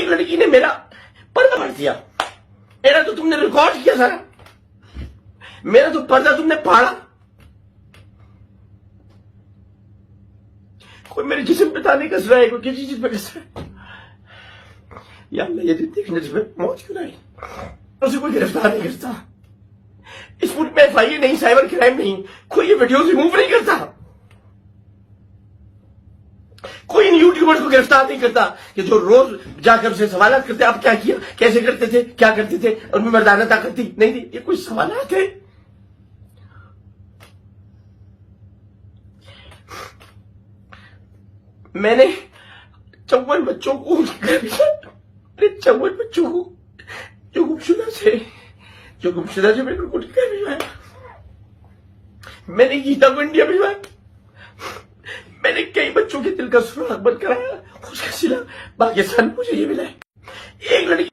लड़की ने मेरा पर्दा फाड़ दिया। मेरा तो तुमने रिकॉर्ड किया सारा, मेरा तो पर्दा तुमने फाड़ा। कोई मेरे जिस्म पे ताने कस रहा है, कोई किसी चीज पे कस रहा है। या अल्लाह, ये देखने से मौत क्यों नहीं, उसे कोई गिरफ्तार नहीं करता। इस मुल्क में FIA नहीं, साइबर क्राइम नहीं, कोई ये वीडियो रिमूव नहीं करता, कोई इन यूट्यूबर्स को गिरफ्तार नहीं करता कि जो रोज जाकर उसे सवाल करते, आप क्या किया, कैसे करते थे, क्या करते थे, उनमें मर्दाना ताकत थी नहीं थी। ये कोई सवाल थे? मैंने 54 बच्चों को 54 बच्चों को जो गुमशुदा से मैंने उनको घर भिजवाया। मैंने गीता को इंडिया भिजवाया। मैंने कई बच्चों के दिल का सुराग बंद कराया, उसका सिला पाकिस्तान मुझे ये मिला है। एक लड़की